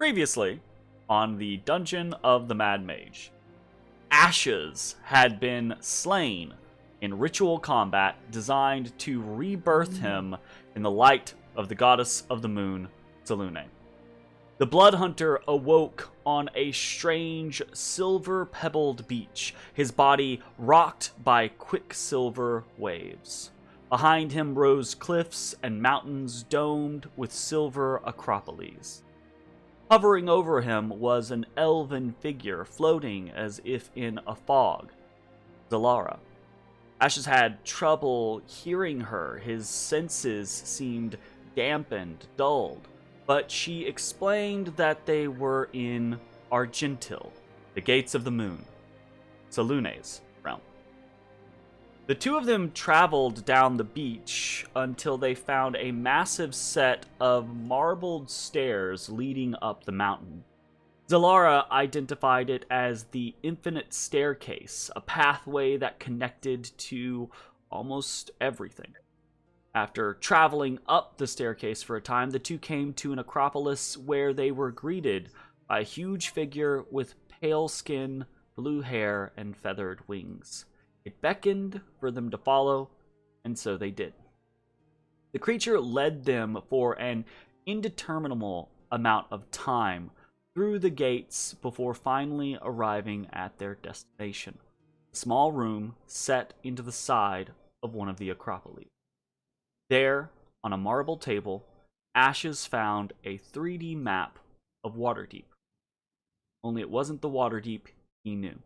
Previously, on the dungeon of the Mad Mage, Ashes had been slain in ritual combat designed to rebirth him in the light of the goddess of the moon, Selûne. The Blood Hunter awoke on a strange silver-pebbled beach, his body rocked by quicksilver waves. Behind him rose cliffs and mountains domed with silver acropolis. Hovering over him was an elven figure floating as if in a fog. Zalara. Ashes had trouble hearing her. His senses seemed dampened, dulled. But she explained that they were in Argentil, the gates of the moon, Selûne's realm. The two of them traveled down the beach until they found a massive set of marbled stairs leading up the mountain. Zalara identified it as the Infinite Staircase, a pathway that connected to almost everything. After traveling up the staircase for a time, the two came to an acropolis where they were greeted by a huge figure with pale skin, blue hair, and feathered wings. It beckoned for them to follow, and so they did. The creature led them for an indeterminable amount of time through the gates before finally arriving at their destination, a small room set into the side of one of the acropolis. There, on a marble table, Ashes found a 3D map of Waterdeep. Only it wasn't the Waterdeep he knew.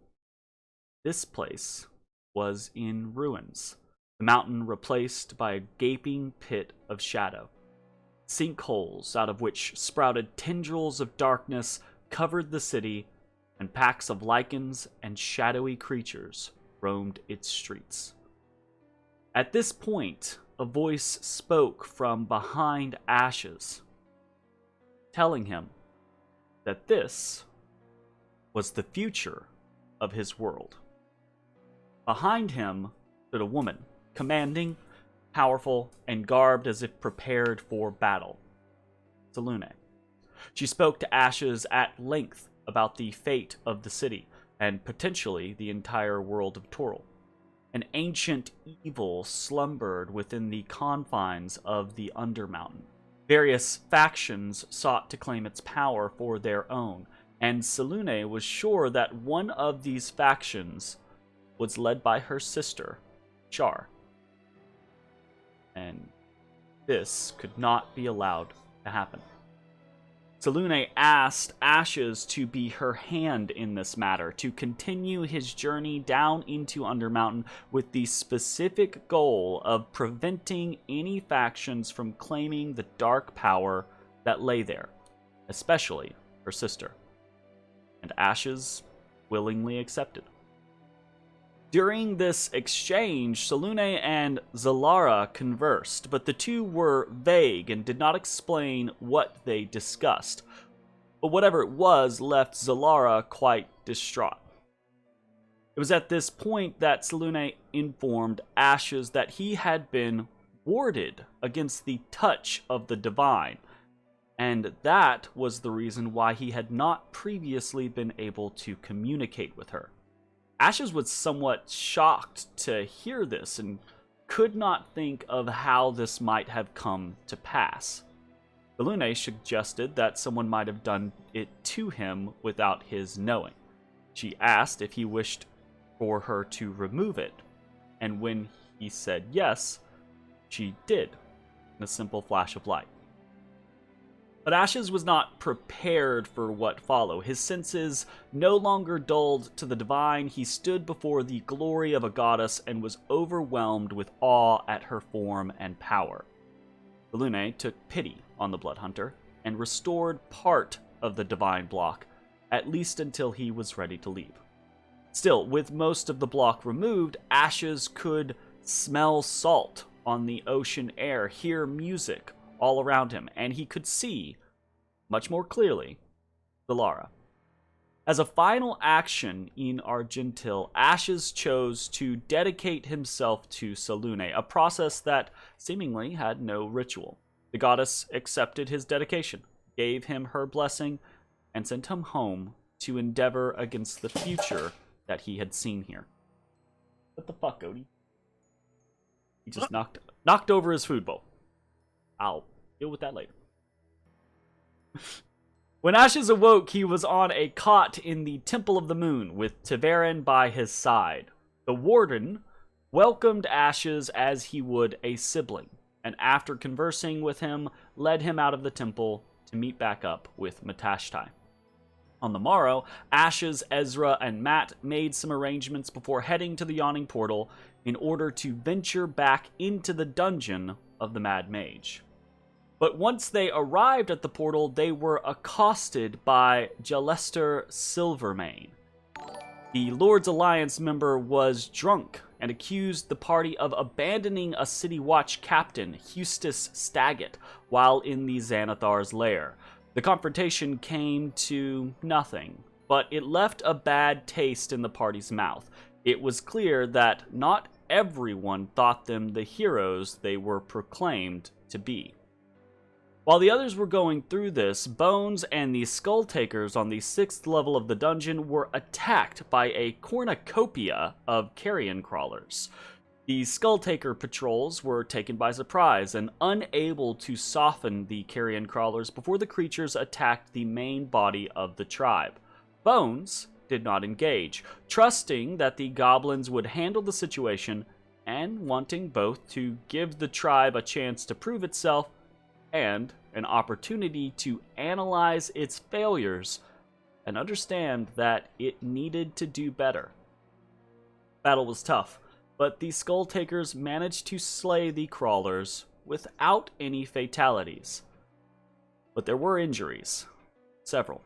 This place was in ruins, the mountain replaced by a gaping pit of shadow. Sinkholes out of which sprouted tendrils of darkness covered the city, and packs of lichens and shadowy creatures roamed its streets. At this point, a voice spoke from behind Ashes, telling him that this was the future of his world. Behind him stood a woman, commanding, powerful, and garbed as if prepared for battle. Selûne. She spoke to Ashes at length about the fate of the city, and potentially the entire world of Toril. An ancient evil slumbered within the confines of the Undermountain. Various factions sought to claim its power for their own, and Selûne was sure that one of these factions was led by her sister, Char. And this could not be allowed to happen. Selûne asked Ashes to be her hand in this matter, to continue his journey down into Undermountain with the specific goal of preventing any factions from claiming the dark power that lay there, especially her sister. And Ashes willingly accepted. During this exchange, Selûne and Zalara conversed, but the two were vague and did not explain what they discussed. But whatever it was left Zalara quite distraught. It was at this point that Selûne informed Ashes that he had been warded against the touch of the divine, and that was the reason why he had not previously been able to communicate with her. Ashes was somewhat shocked to hear this and could not think of how this might have come to pass. Selûne suggested that someone might have done it to him without his knowing. She asked if he wished for her to remove it, and when he said yes, she did, in a simple flash of light. But Ashes was not prepared for what followed. His senses no longer dulled to the divine. He stood before the glory of a goddess and was overwhelmed with awe at her form and power. Selûne took pity on the Blood Hunter and restored part of the divine block, at least until he was ready to leave. Still, with most of the block removed, Ashes could smell salt on the ocean air, hear music all around him, and he could see, much more clearly, Zalara. As a final action in Argentil, Ashes chose to dedicate himself to Selûne, a process that seemingly had no ritual. The goddess accepted his dedication, gave him her blessing, and sent him home to endeavor against the future that he had seen here. What the fuck, Odie? He just knocked over his food bowl. I'll deal with that later. When Ashes awoke, he was on a cot in the Temple of the Moon with Ta'Veren by his side. The warden welcomed Ashes as he would a sibling, and after conversing with him, led him out of the temple to meet back up with Matashtai. On the morrow, Ashes, Ezrah, and Matt made some arrangements before heading to the Yawning Portal in order to venture back into the dungeon of the Mad Mage. But once they arrived at the portal, they were accosted by Halaster Silvermane. The Lord's Alliance member was drunk and accused the party of abandoning a City Watch captain, Hustis Staggett, while in the Xanathar's lair. The confrontation came to nothing, but it left a bad taste in the party's mouth. It was clear that not everyone thought them the heroes they were proclaimed to be. While the others were going through this, Bones and the Skull Takers on the 6th level of the dungeon were attacked by a cornucopia of carrion crawlers. The Skull Taker patrols were taken by surprise and unable to soften the carrion crawlers before the creatures attacked the main body of the tribe. Bones did not engage, trusting that the goblins would handle the situation and wanting both to give the tribe a chance to prove itself and an opportunity to analyze its failures and understand that it needed to do better. Battle was tough, but the Skull Takers managed to slay the crawlers without any fatalities. But there were injuries. Several.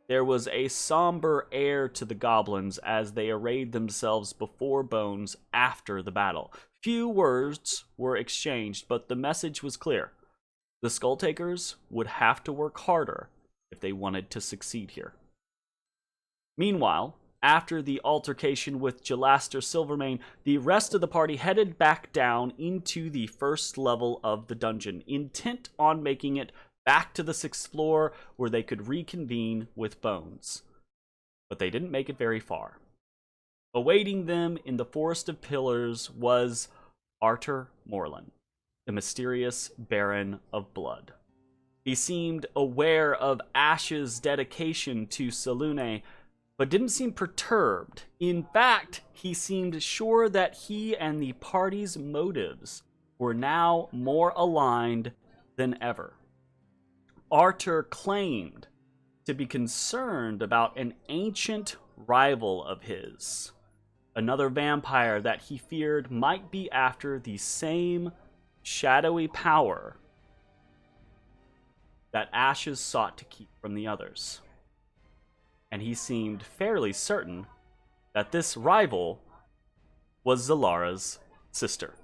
There was a somber air to the goblins as they arrayed themselves before Bones after the battle. Few words were exchanged, but the message was clear. The Skull Takers would have to work harder if they wanted to succeed here. Meanwhile, after the altercation with Halaster Silvermane, the rest of the party headed back down into the 1st level of the dungeon, intent on making it back to the 6th floor where they could reconvene with Bones. But they didn't make it very far. Awaiting them in the Forest of Pillars was Artur Morlun, the mysterious Baron of Blood. He seemed aware of Ash's dedication to Selûne, but didn't seem perturbed. In fact, he seemed sure that he and the party's motives were now more aligned than ever. Artur claimed to be concerned about an ancient rival of his, another vampire that he feared might be after the same shadowy power that Ashes sought to keep from the others. And he seemed fairly certain that this rival was Zalara's sister.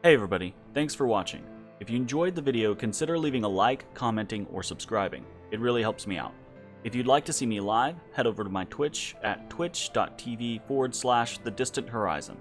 Hey everybody, thanks for watching. If you enjoyed the video, consider leaving a like, commenting, or subscribing. It really helps me out. If you'd like to see me live, head over to my Twitch at twitch.tv/thedistanthorizon.